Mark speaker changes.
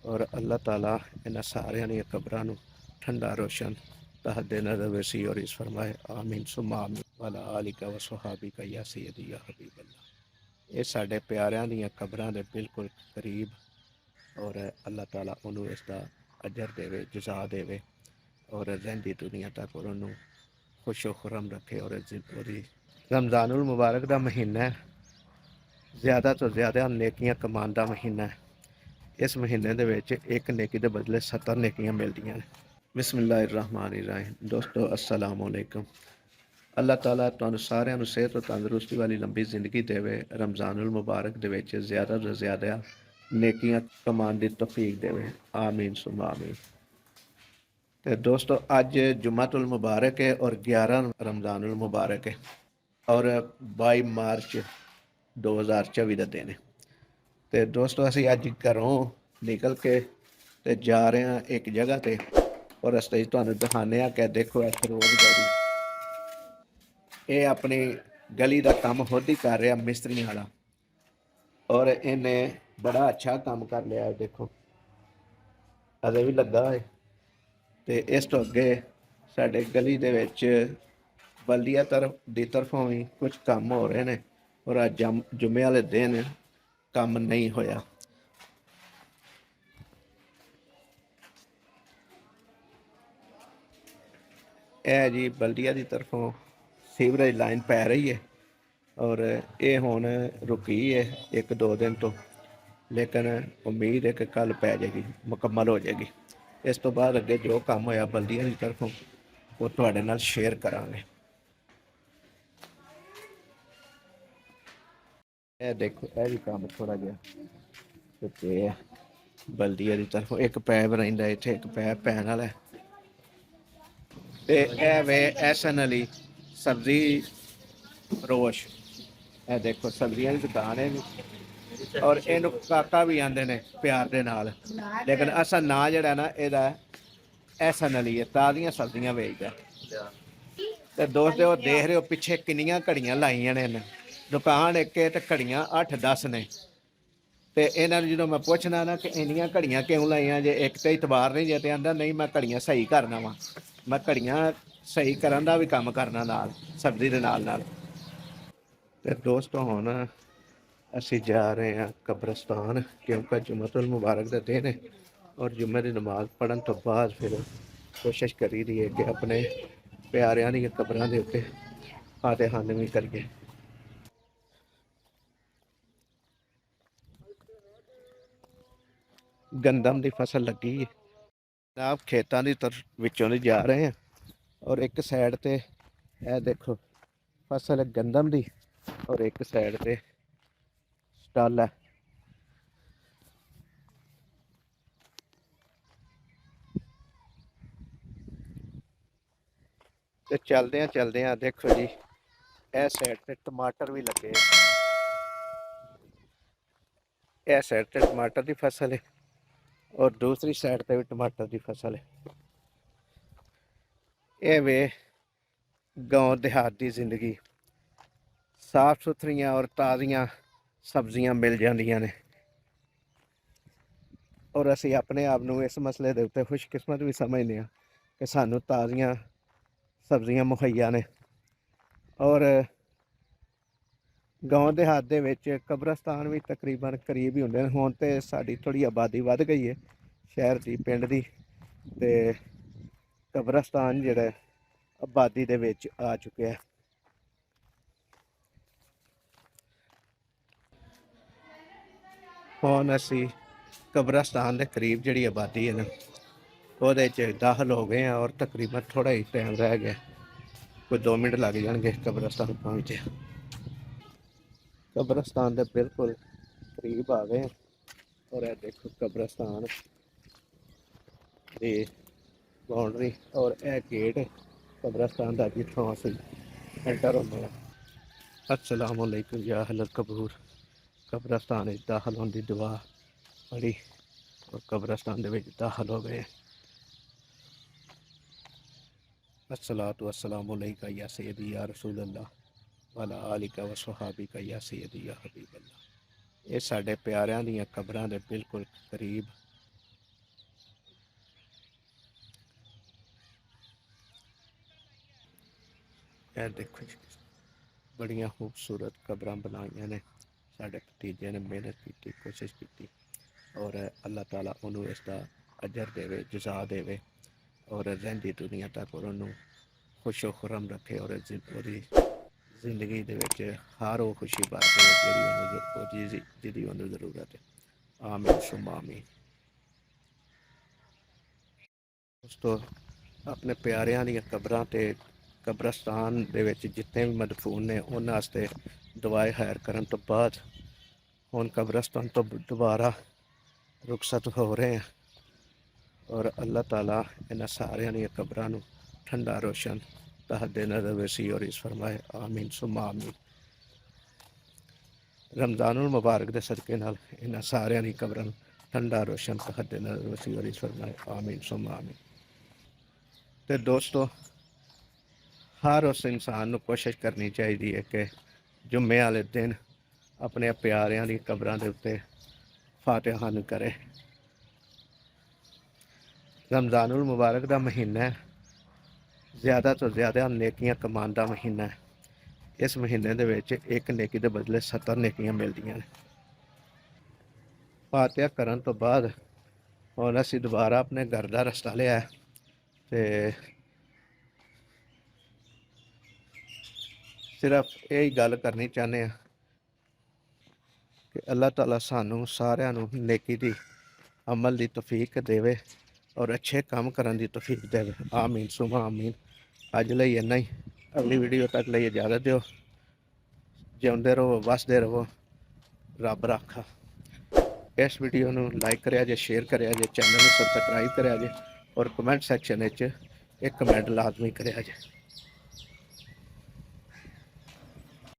Speaker 1: और अल्लाह ताला इन्हां सारियां दी कब्रां नूं ठंडा रोशन तहदे नज़र वसी और इस फरमाए आमीन सुम्मा आमीन वाला आलिका व सुहाबिका या सय्यदी या हबीब अल्लाह। ये साडे प्यारियां दी कब्रां दे बिल्कुल करीब और अल्लाह ताला उन्होंने इसका अजर देवे जजा देवे और रहिंदी दुनिया तक उन्होंने खुशो खुरम रखे। और रमज़ानुल मुबारक का महीना है, ज़्यादा तो ज़्यादा नेकियां कमान का महीना है। इस महीने दे विच एक नेकी के बदले 70 नेकियां मिलदियां ने। बिस्मिल्लाहिर्रहमानिर्रहीम। दोस्तों अस्सलाम वालेकुम। अल्लाह ताला तुहानू सारिਆਂ ਨੂੰ सेहत और तंदुरुस्ती वाली लंबी जिंदगी देवे। रमज़ानुल मुबारक दे विच ज़्यादा तो ज़्यादा नेकियां कमान की तौफीक देवे। आमीन सुम्मा आमीन। तो दोस्तों अज जुम्मतुल मुबारक है और 11 रमज़ानुल मुबारक है और 22 मार्च 2024 का दिन है। तो दोस्तों असी अज घरों निकल के ते जा रहे हैं एक जगह ते और रस्ते तुहानू दिखाने कि देखो इस रोड गली ये अपनी गली का काम खुद ही कर रहा मिस्त्रियों वाला और इन्हें बड़ा अच्छा काम कर लिया है। देखो अजे भी लगा है। तो इस तो अगे साडे गली दे विच बल्दिया तरफों भी कुछ काम हो रहे हैं और अज जुम्मे वाले दिन काम नहीं होया। यह जी बल्दिया की तरफों सीवरेज लाइन पै रही है और ये हुण रुकी है एक दो दिन तो, लेकिन उम्मीद है कि कल पै जाएगी, मुकम्मल हो जाएगी। इस तो बाद अगे जो काम होया बल्दिया की तरफों वो तुहाडे नाल शेयर करांगे। यह देखो यह भी काम थोड़ा जिहा ते बल्दिया की तरफों एक पैप रहिंदा इत्थे, एक पैप पैण वाला है। ते यह वे एहसन अली सब्जी फरोश, यह देखो सब्जियां की दुकान है और इनू काका भी आंदे ने प्यार दे नाल, लेकिन असा ना जिहड़ा ना इहदा एहसन अली है, ताज़ियां सब्जियां बेचदा। ते दोस्तों वो देख रहे हो पिछे किन्नियां घड़ियां लाइयां ने दुकान एक ते घड़ियां 8-10 ने। ते इन्हां नूं जदों मैं पुछना ना कि इन्नियां घड़ियां क्यों लाइयां जे, एक तो इतबार नहीं जे, ते आंदा नहीं मैं घड़ियां सही करना वा, मैं घड़ियां सही करन दा भी काम करना नाल सब्जी दे नाल नाल। ते दोस्तों हुण असी जा रहे हैं कब्रस्तान क्योंकि जुम्मतुल मुबारक का दिन है और जुम्मे की नमाज पढ़न तो बाद फिर कोशिश करी दी है कि अपने प्यारियां दी कब्रां दे उत्ते फातिहानवी करिए। गंदम की फसल लगी है, आप खेतों की तरफ विचों ਦੀ जा रहे हैं और एक साइड ते यह देखो फसल है गंदम की और एक साइड ते स्टल है। तो चलदे देखो जी यह साइड ते टमाटर भी लगे, यह साइड ते टमाटर की फसल है और दूसरी साइड ते भी टमाटर की फसल है। यह वे गांव देहात की जिंदगी, साफ सुथरियां और ताज़ियां सब्जियां मिल जांदियां ने और असी अपने आप नूं इस मसले के उत्ते खुशकिस्मत भी समझने कि सानू ताज़ियां सब्जियां मुहैया ने। और गांव देहात दे विच कब्रस्तान भी तकरीबन करीब ही हुंदे ने। हुण ते साडी थोड़ी आबादी वध गई है शहर की पिंड की, ते कब्रस्तान जिहड़ा आबादी दे विच आ चुके हैं। हुण असी कब्रस्तान के करीब जिहड़ी आबादी है ना ਉਹਦੇ 'ਚ दाखिल हो गए हैं और तकरीबन थोड़ा ही टाइम रह गया, कोई 2 मिनट लग जाएंगे कब्रस्तान पहुँचे। कब्रस्तान के बिल्कुल करीब आ गए और यह देखो कब्रस्तान की बाउंड्री और यह गेट कब्रस्तान का जितों असी एंटर होंगे हैं। अस्सलाम वालेकुम या अहलल कबूर। कब्रस्तान दाखिल होने की दुआ पढ़ी और कब्रस्तान के दाखिल हो गए। अस्सलातु वस्सलामु अलैका या सय्यदी या रसूल अल्लाह वाला आलिका व सुहाबिका या सय्यदी या हबीब अल्लाह। ये साडे प्यारियां दी कब्रां दे बिल्कुल करीब ਇਹ ਦੇਖੋ ਜੀ, बड़िया खूबसूरत कब्र बनाई ने साढ़े भतीजे ने, मेहनत की कोशिश की और अल्लाह ताला उन्होंने इसका अजर देवे, जजा देवे और रहिंदी दुनिया तक और उन्होंने खुशो खुरम रखे और जिंदगी दे विच हर वो खुशी भर दे जिहदी उन्होंने जरूरत है। आमीन सुम्मा आमीन। दोस्तों, अपने प्यारिਆਂ ਦੀਆਂ कब्रां ते कब्रस्तान दे विच जितने भी मदफून ने उन्हां वास्ते दुआए खैर करन तो बाद हुण कब्रस्तान तो दोबारा रुखसत हो रहे हैं और अल्लाह ताला इन्हां सारियां ਦੀਆਂ कब्रां नूं ठंडा रोशन तहदे नज़र वसी और इस फरमाए। आमीन सुम्मा आमीन। रमज़ानुल मुबारक दे सदके नाल इन्हां सारियां दी कब्रां नूं ठंडा रोशन तहदे नज़र वसी और इस फरमाए। आमीन सुम्मा आमीन। तो दोस्तों, हर उस इंसान को कोशिश करनी चाहिए कि जुम्मे वाले दिन अपने प्यारिਆਂ दी कब्रां दे उत्ते फातिहा नूं करे। रमज़ानुल मुबारक दा महीना है, ज़्यादा तो ज़्यादा नेकियां कमाउण दा महीना है। इस महीने दे विच एक नेकी दे बदले 70 नेकियां मिलदियां ने। फातिहा करन तो बाद हुण असीं दोबारा अपने घर दा रस्ता लिया ते सिर्फ यही गल करनी चाहते हैं कि अल्लाह ताला सानू सारिਆਂ ਨੂੰ नेकी दी अमल दी तौफीक देवे और अच्छे काम करन दी तौफीक देवे। आमीन सुमा आमीन। अज लई इन्ना ही, अगली वीडियो तक लिए इजाज़त दिओ। जिउंदे रहो, वसदे रहो, रब राखा। इस वीडियो नूं लाइक करिया जे, शेयर करिया जे, चैनल नूं सबसक्राइब करिया जे और कमेंट सैक्शन विच एक कमेंट लाजमी करिया जे।